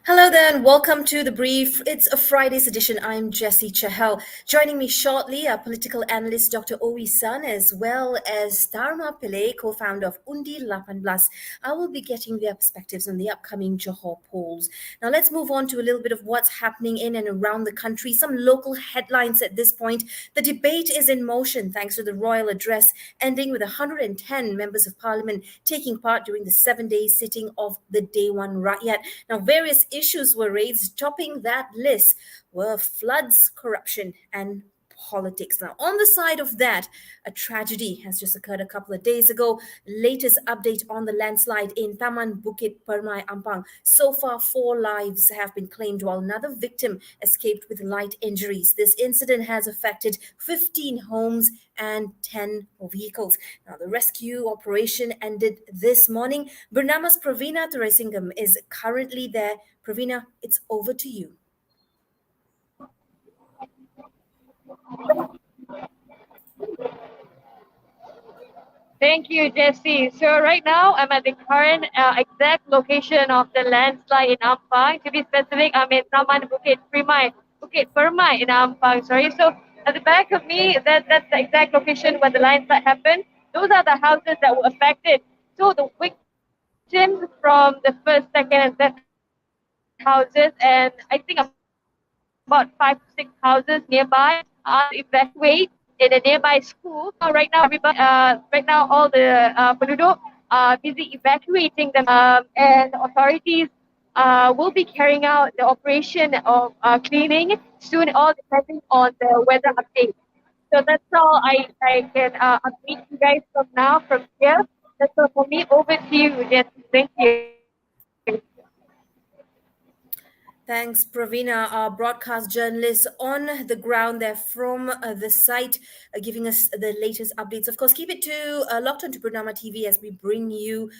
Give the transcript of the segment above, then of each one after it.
Hello there and welcome to The Brief. It's a Friday's edition. I'm Jessy Chahal. Joining me shortly are political analyst Dr. Owi Sun as well as THARMA PILLAI, co-founder of Undi 18. I will be getting their perspectives on the upcoming Johor polls. Now let's move on to a little bit of what's happening in and around the country. Some local headlines at this point. The debate is in motion thanks to the royal address ending with 110 members of parliament taking part during the 7-day sitting of the Day One Rakyat. Now various issues were raised. Topping that list were floods, corruption, and politics. Now, on the side of that, a tragedy has just occurred a couple of days ago. Latest update on the landslide in Taman Bukit Permai, Ampang. So far, 4 lives have been claimed, while another victim escaped with light injuries. This incident has affected 15 homes and 10 vehicles. Now, the rescue operation ended this morning. Bernama's Pravina Thuraisingham is currently there. Pravina, it's over to you. Thank you, Jessy. So right now, I'm at the current exact location of the landslide in Ampang. To be specific, I'm in Taman Bukit Permai in Ampang. Sorry. So at the back of me, that's the exact location where the landslide happened. Those are the houses that were affected. So the victims from the first, second, and third houses, and I think about 5 to 6 houses nearby are evacuate in a nearby school. So right now, right now all the penduduk are busy evacuating them, and authorities will be carrying out the operation of cleaning soon, all depending on the weather update. So that's all I can update you guys from here. That's all for me. Over to you, Jessy. Thank you. Thanks, Pravina, our broadcast journalist on the ground there from the site, giving us the latest updates. Of course, keep it locked onto Bernama TV as we bring you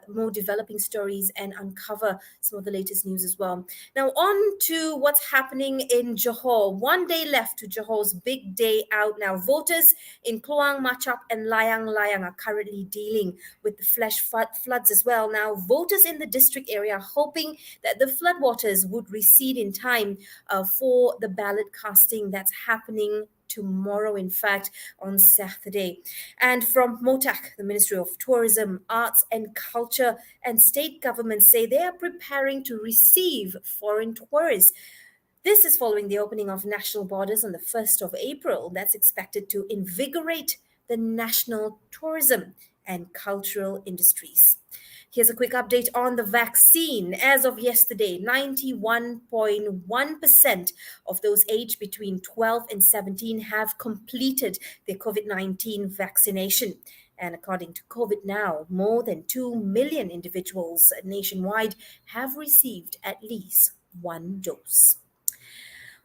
more developing stories and uncover some of the latest news as well. Now, on to what's happening in Johor. 1 day left to Johor's big day out now. Voters in Kluang, Machap, and Layang Layang are currently dealing with the flash floods as well. Now, voters in the district area are hoping that the floodwaters would recede in time for the ballot casting that's happening tomorrow, in fact, on Saturday. And from MOTAC, the Ministry of Tourism, Arts and Culture, and state governments say they are preparing to receive foreign tourists. This is following the opening of national borders on the 1st of April. That's expected to invigorate the national tourism and cultural industries. Here's a quick update on the vaccine. As of yesterday, 91.1% of those aged between 12 and 17 have completed their COVID-19 vaccination. And according to COVID Now, more than 2 million individuals nationwide have received at least 1 dose.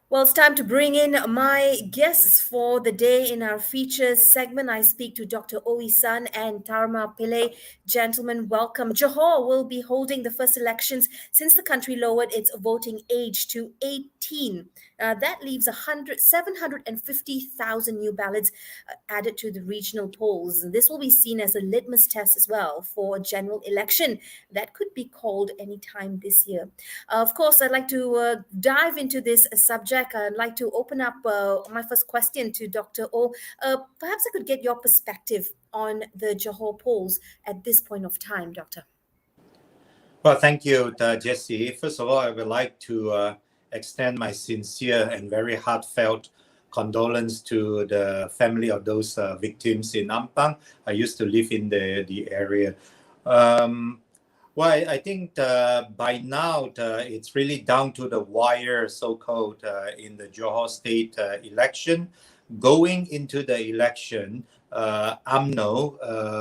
Well, it's time to bring in my guests for the day in our features segment. I speak to Dr. Owi Sun and THARMA PILLAI. Gentlemen, welcome. Johor will be holding the first elections since the country lowered its voting age to 18. That leaves 750,000 new ballots added to the regional polls. This will be seen as a litmus test as well for a general election that could be called anytime this year. Of course, I'd like to dive into this subject. I'd like to open up my first question to Dr. O. Perhaps I could get your perspective on the Johor polls at this point of time, Doctor. Well, thank you, Jessy. First of all, I would like to extend my sincere and very heartfelt condolence to the family of those victims in Ampang. I used to live in the area. Well, I think by now it's really down to the wire, so-called, in the Johor state election. Going into the election, UMNO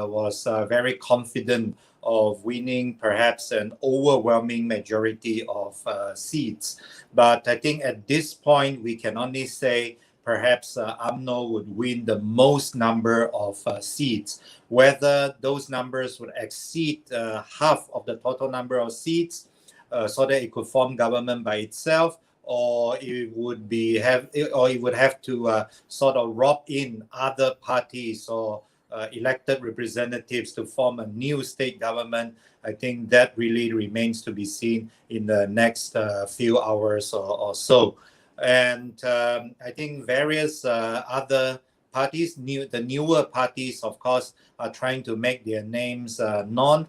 was very confident of winning perhaps an overwhelming majority of seats. But I think at this point, we can only say perhaps UMNO would win the most number of seats. Whether those numbers would exceed half of the total number of seats so that it could form government by itself, or it would have to sort of rob in other parties or elected representatives to form a new state government. I think that really remains to be seen in the next few hours or so. And I think various other parties, the newer parties, of course, are trying to make their names known,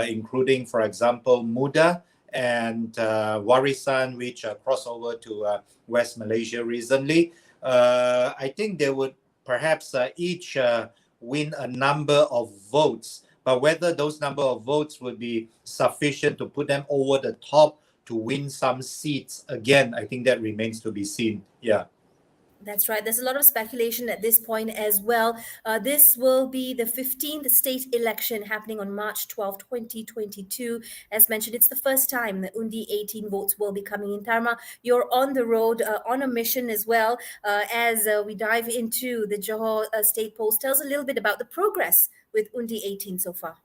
including, for example, Muda and Warisan, which crossed over to West Malaysia recently. I think they would perhaps each win a number of votes, but whether those number of votes would be sufficient to put them over the top to win some seats, again, I think that remains to be seen. Yeah. That's right. There's a lot of speculation at this point as well. This will be the 15th state election happening on March 12, 2022. As mentioned, it's the first time the Undi 18 votes will be coming in. Tharma, you're on the road on a mission as well. As we dive into the Johor state polls, tell us a little bit about the progress with Undi 18 so far.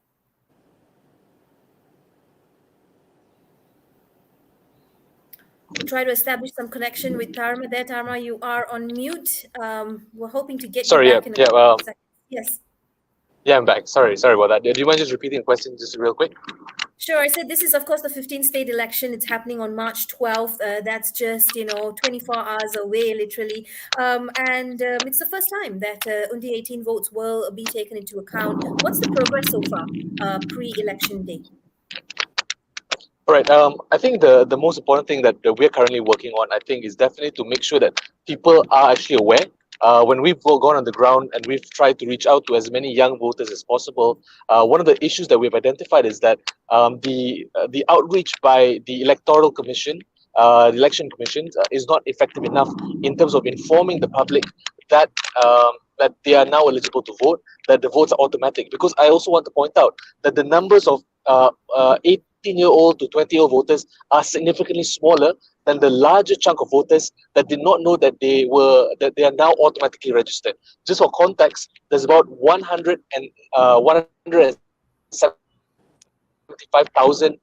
We'll try to establish some connection with Tharma there. Tharma, you are on mute. We're hoping to get you back in a couple of seconds. Yes. Yeah, I'm back. Sorry about that. Do you mind just repeating the question just real quick? Sure. I said this is, of course, the 15th state election. It's happening on March 12th. That's just, 24 hours away, literally. And it's the first time that Undi 18 votes will be taken into account. What's the progress so far, pre-election day? All right. I think the most important thing that we're currently working on, I think, is definitely to make sure that people are actually aware. When we've gone on the ground and we've tried to reach out to as many young voters as possible, one of the issues that we've identified is that the outreach by the Electoral Commission, the Election Commission, is not effective enough in terms of informing the public that that they are now eligible to vote, that the votes are automatic. Because I also want to point out that the numbers of 18-year-old to 20-year-old voters are significantly smaller than the larger chunk of voters that did not know that they are now automatically registered. Just for context, there's about 175,000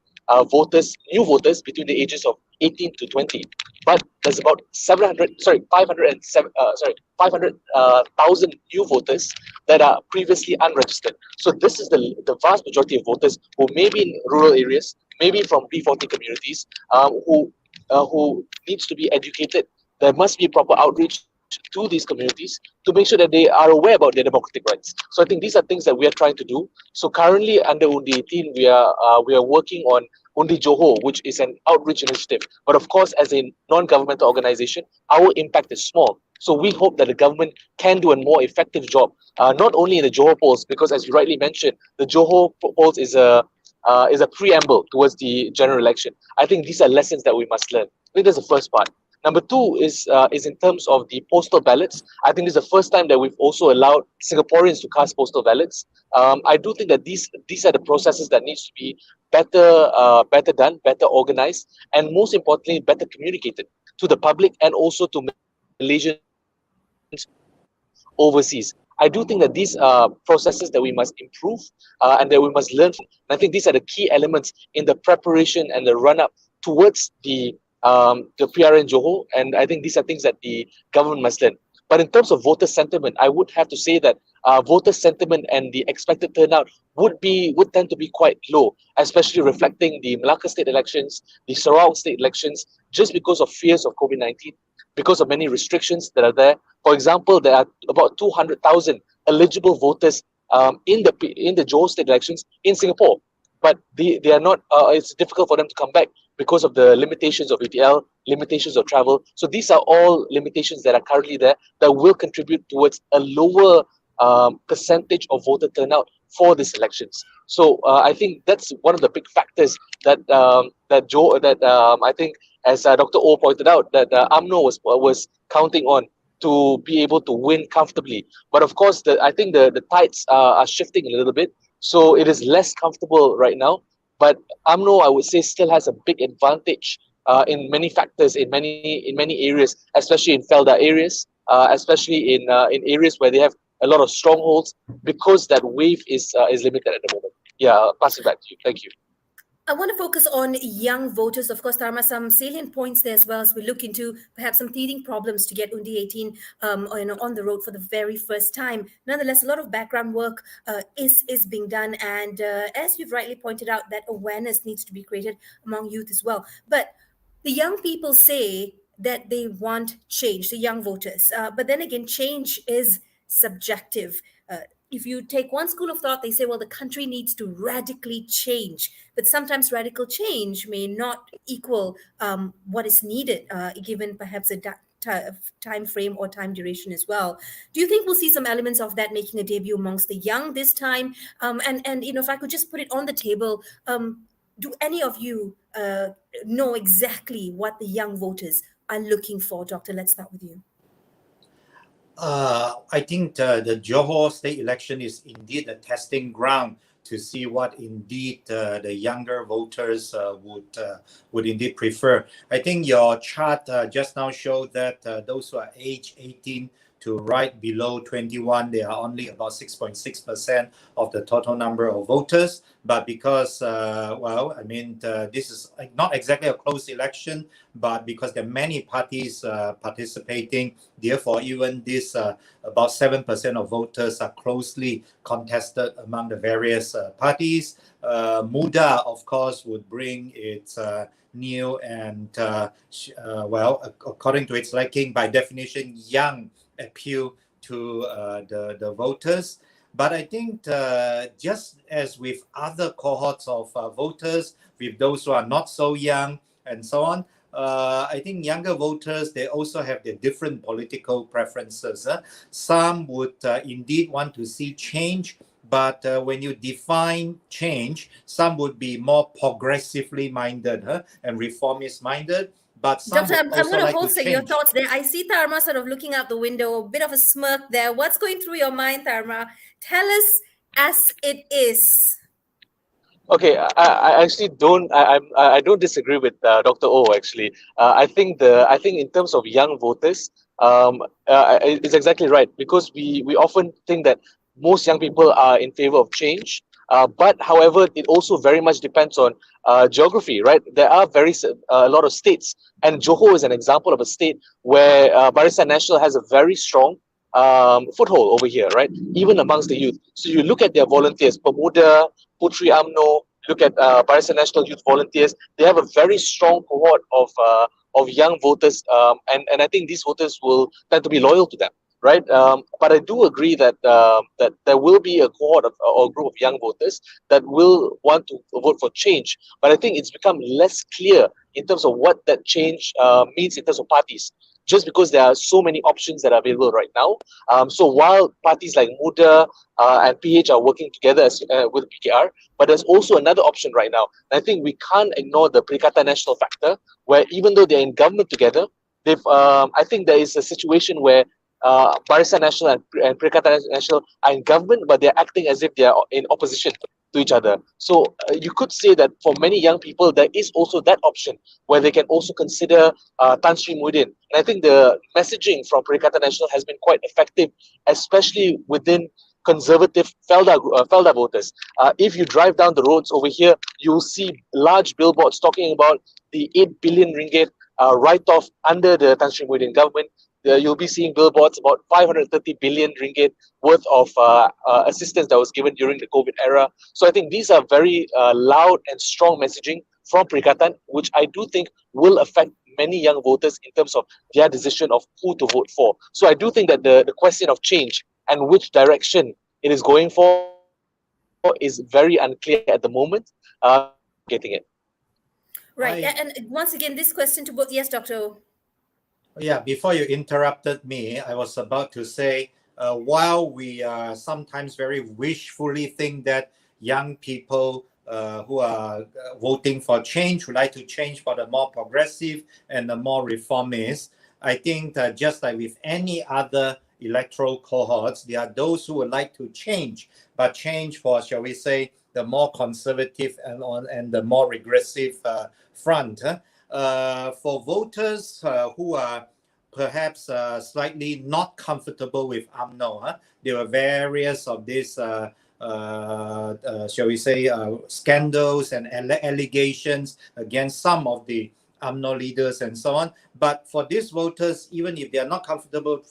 new voters between the ages of 18 to 20. But there's about 500,000 new voters that are previously unregistered. So this is the vast majority of voters who may be in rural areas, maybe from P40 communities, who needs to be educated. There must be proper outreach to these communities to make sure that they are aware about their democratic rights. So I think these are things that we are trying to do. So currently under Undi 18, we are working on Undi Johor, which is an outreach initiative. But of course, as a non-governmental organization, our impact is small. So we hope that the government can do a more effective job, not only in the Johor polls, because as you rightly mentioned, the Johor polls is a preamble towards the general election. I think these are lessons that we must learn. I think that's the first part. Number two is in terms of the postal ballots. I think this is the first time that we've also allowed Singaporeans to cast postal ballots. I do think that these are the processes that needs to be better done, better organized, and most importantly, better communicated to the public and also to Malaysians overseas. I do think that these are processes that we must improve and that we must learn from. And I think these are the key elements in the preparation and the run-up towards the PRN Johor, and I think these are things that the government must learn. But in terms of voter sentiment, I would have to say that voter sentiment and the expected turnout would tend to be quite low, especially reflecting the Malacca state elections, the Sarawak state elections, just because of fears of COVID-19, because of many restrictions that are there. For example, there are about 200,000 eligible voters in the Johor state elections in Singapore, but they are not. It's difficult for them to come back because of the limitations of ETL, limitations of travel. So these are all limitations that are currently there that will contribute towards a lower percentage of voter turnout for these elections. So I think that's one of the big factors that I think, as Dr. O pointed out, that UMNO was counting on to be able to win comfortably. But of course, I think the tides are shifting a little bit. So it is less comfortable right now. But UMNO, I would say, still has a big advantage in many factors, in many areas, especially in Felda areas, especially in areas where they have a lot of strongholds, because that wave is limited at the moment. Yeah, I'll pass it back to you. Thank you. I want to focus on young voters. Of course, Tharma, some salient points there as well as we look into perhaps some teething problems to get Undi 18 on the road for the very first time. Nonetheless, a lot of background work is being done. And as you've rightly pointed out, that awareness needs to be created among youth as well. But the young people say that they want change, the young voters. But then again, change is subjective. If you take one school of thought, they say, well, the country needs to radically change. But sometimes radical change may not equal what is needed, given perhaps a time frame or time duration as well. Do you think we'll see some elements of that making a debut amongst the young this time? And if I could just put it on the table, do any of you know exactly what the young voters are looking for? Doctor, let's start with you. I think the Johor state election is indeed a testing ground to see what indeed the younger voters would indeed prefer. I think your chart just now showed that those who are age 18 to right below 21, they are only about 6.6% of the total number of voters. But because, this is not exactly a close election, but because there are many parties participating, therefore even this about 7% of voters are closely contested among the various parties. Muda, of course, would bring its new and, according to its liking, by definition, young appeal to the voters. But I think just as with other cohorts of voters, with those who are not so young and so on, I think younger voters, they also have their different political preferences. Some would indeed want to see change, but when you define change, some would be more progressively minded and reformist minded. But Doctor, I'm going to like wholesale your thoughts there. I see Tharma sort of looking out the window, a bit of a smirk there. What's going through your mind, Tharma? Tell us as it is. Okay, I actually don't. I don't disagree with Dr. O. Actually, I think in terms of young voters, it's exactly right, because we often think that most young people are in favor of change. But however, it also very much depends on geography, right? There are a lot of states, and Johor is an example of a state where Barisan Nasional has a very strong foothold over here, right? Even amongst the youth. So you look at their volunteers, Pemuda, Putri UMNO, look at Barisan Nasional Youth Volunteers. They have a very strong cohort of young voters, and I think these voters will tend to be loyal to them, right? But I do agree that that there will be a cohort or a group of young voters that will want to vote for change. But I think it's become less clear in terms of what that change means in terms of parties, just because there are so many options that are available right now. So while parties like Muda and PH are working together with PKR, but there's also another option right now. And I think we can't ignore the Perikatan Nasional factor, where even though they're in government together, I think there is a situation where Barisan Nasional and Perikatan Nasional are in government, but they're acting as if they are in opposition to each other. So you could say that for many young people, there is also that option where they can also consider Tan Sri Muhyiddin. And I think the messaging from Perikatan Nasional has been quite effective, especially within conservative Felda voters. If you drive down the roads over here, you'll see large billboards talking about the 8 billion ringgit write-off under the Tan Sri Muhyiddin government. You'll be seeing billboards about 530 billion ringgit worth of assistance that was given during the COVID era. So I think these are very loud and strong messaging from Perikatan, which I do think will affect many young voters in terms of their decision of who to vote for. So I do think that the question of change and which direction it is going for is very unclear at the moment. Getting it. Right. And once again, this question to both. Yes, Dr. Yeah, before you interrupted me, I was about to say, while we sometimes very wishfully think that young people who are voting for change would like to change for the more progressive and the more reformist, I think that just like with any other electoral cohorts, there are those who would like to change, but change for, shall we say, the more conservative and the more regressive front. For voters who are perhaps slightly not comfortable with UMNO, there were various of these shall we say, scandals and allegations against some of the UMNO leaders and so on. But for these voters, even if they are not comfortable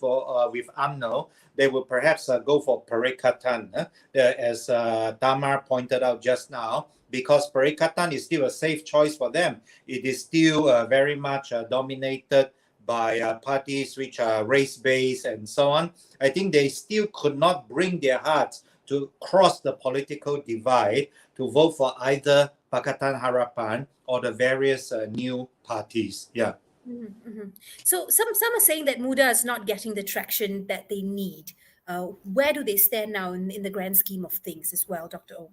with UMNO, they will perhaps go for Perikatan, as Tamar pointed out just now, because Perikatan is still a safe choice for them. It is still very much dominated by parties which are race-based and so on. I think they still could not bring their hearts to cross the political divide to vote for either Pakatan Harapan or the various new parties. Yeah. Mm-hmm. So some are saying that Muda is not getting the traction that they need. Where do they stand now in the grand scheme of things as well, Dr. O?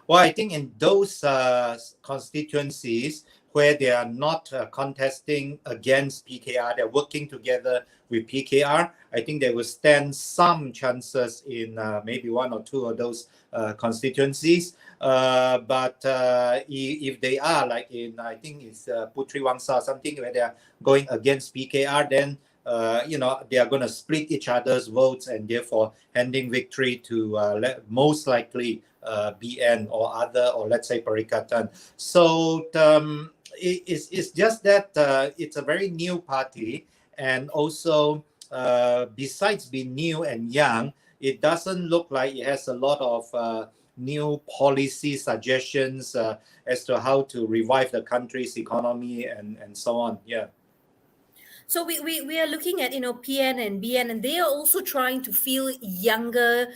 Well, I think in those constituencies where they are not contesting against PKR, they're working together with PKR, I think they will stand some chances in maybe one or two of those constituencies. But if they are like in, I think it's Putri Wangsa, something where they are going against PKR, then they are going to split each other's votes and therefore handing victory to most likely BN or other, or let's say Perikatan. So it's just that it's a very new party, and also besides being new and young, it doesn't look like it has a lot of new policy suggestions as to how to revive the country's economy and so on. Yeah. So we are looking at PN and BN, and they are also trying to feel younger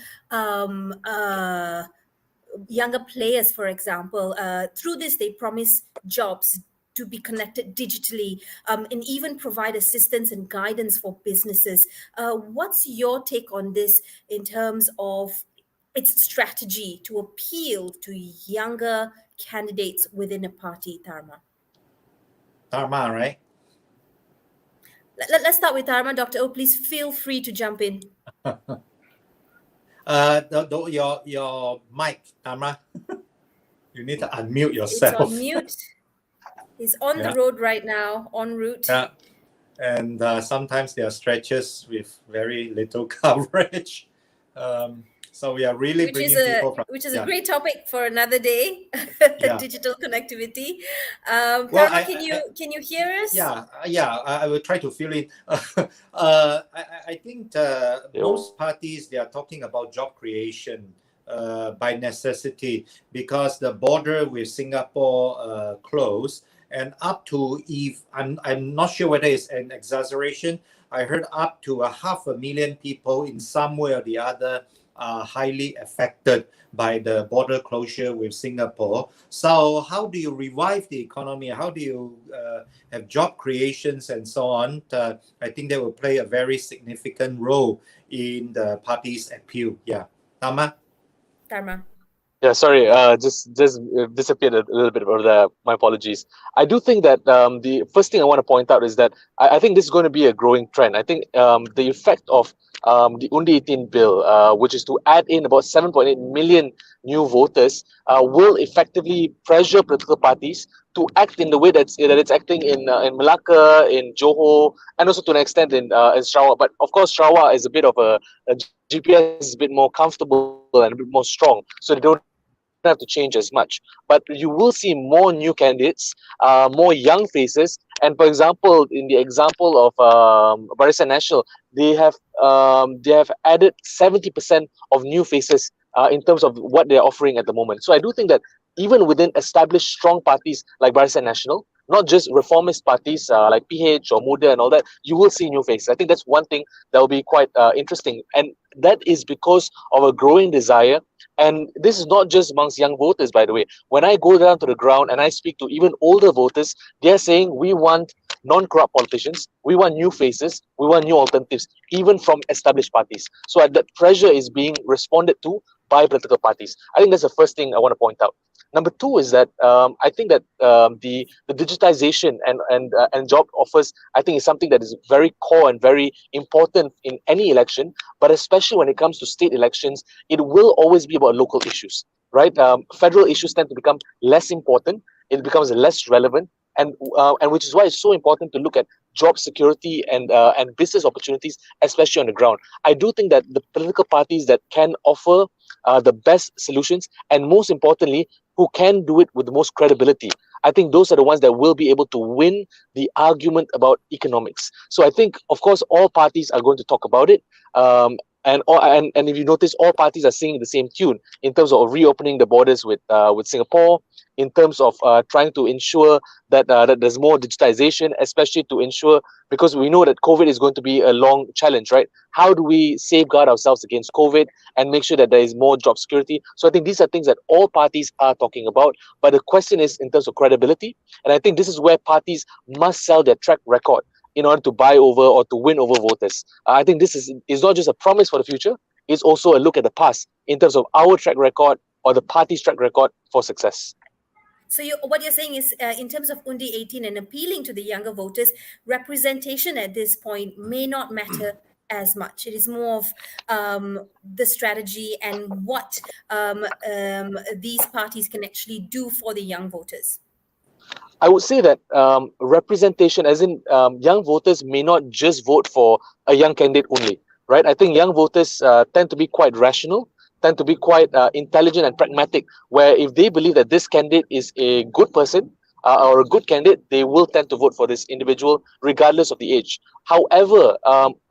younger players, for example. Through this, they promise jobs to be connected digitally, and even provide assistance and guidance for businesses. What's your take on this in terms of its strategy to appeal to younger candidates within a party, THARMA? THARMA, right? Let's start with THARMA. Dr. O, please feel free to jump in. Your mic, THARMA. You need to unmute yourself. It's on mute. He's on the road right now, en route. Yeah. And sometimes there are stretches with very little coverage. So we are really bringing people from... Which is a great topic for another day, digital connectivity. THARMA, can you hear us? Yeah, I will try to fill in. I think most parties, they are talking about job creation by necessity, because the border with Singapore closed, and up to, if I'm not sure whether it's an exaggeration, I heard up to 500,000 people in some way or the other are highly affected by the border closure with Singapore. So how do you revive the economy? How do you have job creations and so on? I think they will play a very significant role in the party's appeal. Yeah. THARMA? Yeah, sorry, just disappeared a little bit over there. My apologies. I do think that the first thing I want to point out is that I think this is going to be a growing trend. I think the effect of the Undi 18 bill, which is to add in about 7.8 million new voters, will effectively pressure political parties to act in the way that it's acting in Malacca, in Johor, and also to an extent in Sarawak. But of course, Sarawak is a bit of a GPS is a bit more comfortable and a bit more strong, so they don't have to change as much. But you will see more new candidates, more young faces, and for example, in the example of Barisan Nasional, they have added 70% of new faces in terms of what they're offering at the moment. So I do think that even within established strong parties like Barisan Nasional, not just reformist parties like PH or Muda and all that, you will see new faces. I think that's one thing that will be quite interesting. And that is because of a growing desire. And this is not just amongst young voters, by the way. When I go down to the ground and I speak to even older voters, they're saying we want non-corrupt politicians, we want new faces, we want new alternatives, even from established parties. So that pressure is being responded to by political parties. I think that's the first thing I want to point out. Number two is that I think that the digitization and job offers, I think, is something that is very core and very important in any election, but especially when it comes to state elections, it will always be about local issues, right? Federal issues tend to become less important, it becomes less relevant, and which is why it's so important to look at job security and business opportunities, especially on the ground. I do think that the political parties that can offer the best solutions, and most importantly, who can do it with the most credibility, I think those are the ones that will be able to win the argument about economics. So I think, of course, all parties are going to talk about it. And if you notice, all parties are singing the same tune in terms of reopening the borders with Singapore, in terms of trying to ensure that there's more digitization, especially to ensure, because we know that COVID is going to be a long challenge, right? How do we safeguard ourselves against COVID and make sure that there is more job security? So I think these are things that all parties are talking about. But the question is in terms of credibility. And I think this is where parties must sell their track record in order to buy over or to win over voters. I think this is not just a promise for the future, it's also a look at the past in terms of our track record or the party's track record for success. So what you're saying is, in terms of Undi 18 and appealing to the younger voters, representation at this point may not matter as much. It is more of the strategy and what these parties can actually do for the young voters. I would say that representation, as in young voters may not just vote for a young candidate only, right? I think young voters tend to be quite rational, tend to be quite intelligent and pragmatic, where if they believe that this candidate is a good person or a good candidate, they will tend to vote for this individual regardless of the age. However,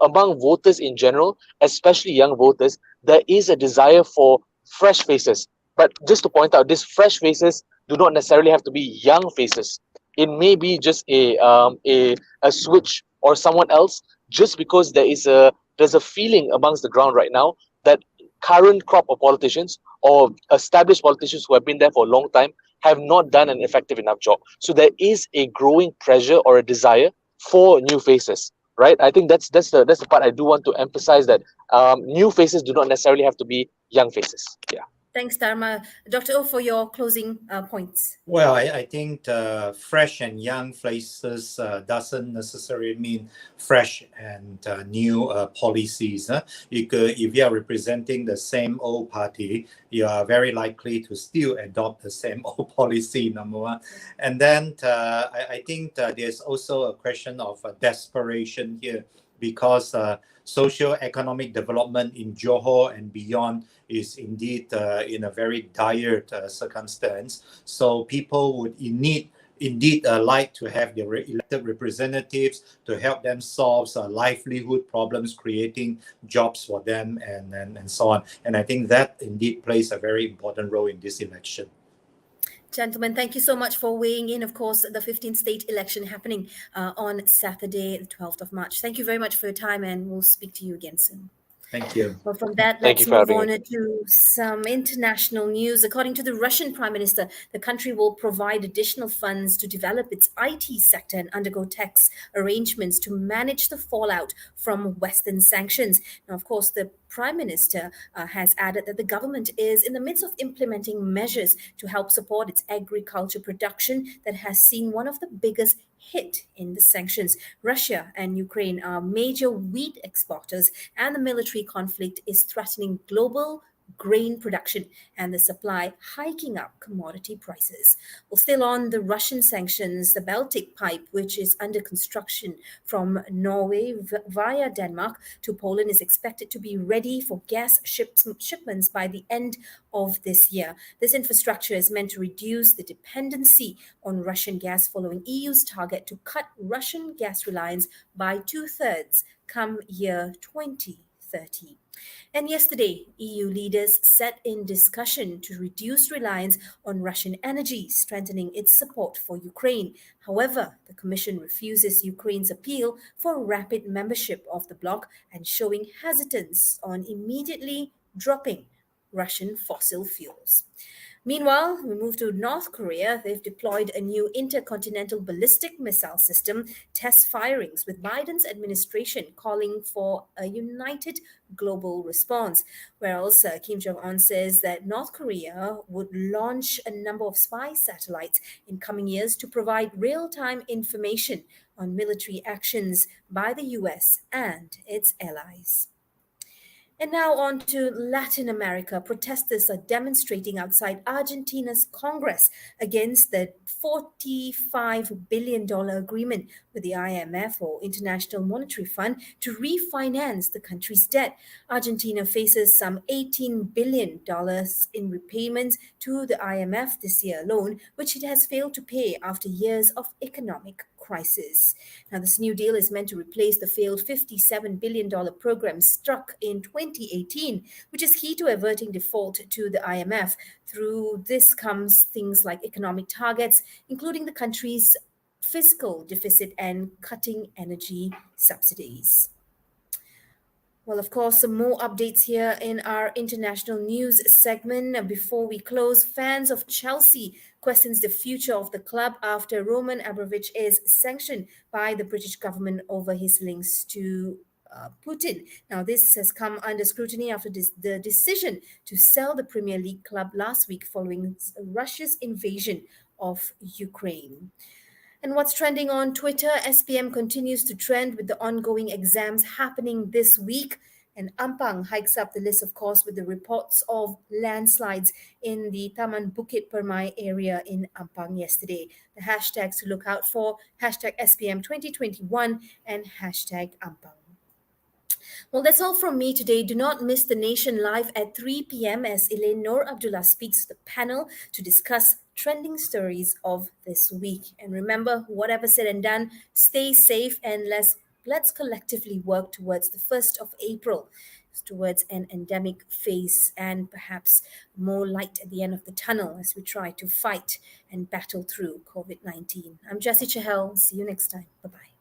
among voters in general, especially young voters, there is a desire for fresh faces. But just to point out, these fresh faces do not necessarily have to be young faces. It may be just a switch or someone else, just because there's a feeling amongst the ground right now that current crop of politicians or established politicians who have been there for a long time have not done an effective enough job. So there is a growing pressure or a desire for new faces, right? I think that's the part I do want to emphasize, that new faces do not necessarily have to be young faces. Yeah. Thanks, Dharma. Dr. O, for your closing points. Well, I think fresh and young faces doesn't necessarily mean fresh and new policies. If you are representing the same old party, you are very likely to still adopt the same old policy, number one. And then I think there's also a question of desperation here, because socio-economic development in Johor and beyond is indeed in a very dire circumstance. So people would indeed like to have their elected representatives to help them solve livelihood problems, creating jobs for them, and so on. And I think that indeed plays a very important role in this election. Gentlemen, thank you so much for weighing in. Of course, the 15th state election happening on Saturday, the 12th of March. Thank you very much for your time, and we'll speak to you again soon. Thank you. Well, from that, let's move on to some international news. According to the Russian Prime Minister, the country will provide additional funds to develop its IT sector and undergo tax arrangements to manage the fallout from Western sanctions. Now, of course, the Prime Minister has added that the government is in the midst of implementing measures to help support its agriculture production that has seen one of the biggest hit in the sanctions. Russia and Ukraine are major wheat exporters, and the military conflict is threatening global grain production and the supply, hiking up commodity prices. Well, still on the Russian sanctions, the Baltic pipe, which is under construction from Norway via Denmark to Poland, is expected to be ready for gas shipments by the end of this year. This infrastructure is meant to reduce the dependency on Russian gas following EU's target to cut Russian gas reliance by 2/3 come year 2030. And yesterday, EU leaders set in discussion to reduce reliance on Russian energy, strengthening its support for Ukraine. However, the Commission refuses Ukraine's appeal for rapid membership of the bloc and showing hesitance on immediately dropping Russian fossil fuels. Meanwhile, we move to North Korea. They've deployed a new intercontinental ballistic missile system, test firings, with Biden's administration calling for a united global response. Whereas Kim Jong-un says that North Korea would launch a number of spy satellites in coming years to provide real-time information on military actions by the US and its allies. And now on to Latin America. Protesters are demonstrating outside Argentina's Congress against the $45 billion agreement with the IMF, or International Monetary Fund, to refinance the country's debt. Argentina faces some $18 billion in repayments to the IMF this year alone, which it has failed to pay after years of economic crisis. Now, this new deal is meant to replace the failed $57 billion program struck in 2018, which is key to averting default to the IMF. Through this comes things like economic targets, including the country's fiscal deficit and cutting energy subsidies. Well, of course, some more updates here in our international news segment. Before we close, fans of Chelsea questions the future of the club after Roman Abramovich is sanctioned by the British government over his links to Putin. Now, this has come under scrutiny after the decision to sell the Premier League club last week following Russia's invasion of Ukraine. And what's trending on Twitter? SPM continues to trend with the ongoing exams happening this week. And Ampang hikes up the list, of course, with the reports of landslides in the Taman Bukit Permai area in Ampang yesterday. The hashtags to look out for, hashtag SPM 2021 and hashtag Ampang. Well, that's all from me today. Do not miss The Nation live at 3 p.m. as Elaine Noor Abdullah speaks to the panel to discuss trending stories of this week. And remember, whatever said and done, stay safe and let's collectively work towards the 1st of April, towards an endemic phase and perhaps more light at the end of the tunnel as we try to fight and battle through COVID-19. I'm Jessy Chahal. See you next time. Bye-bye.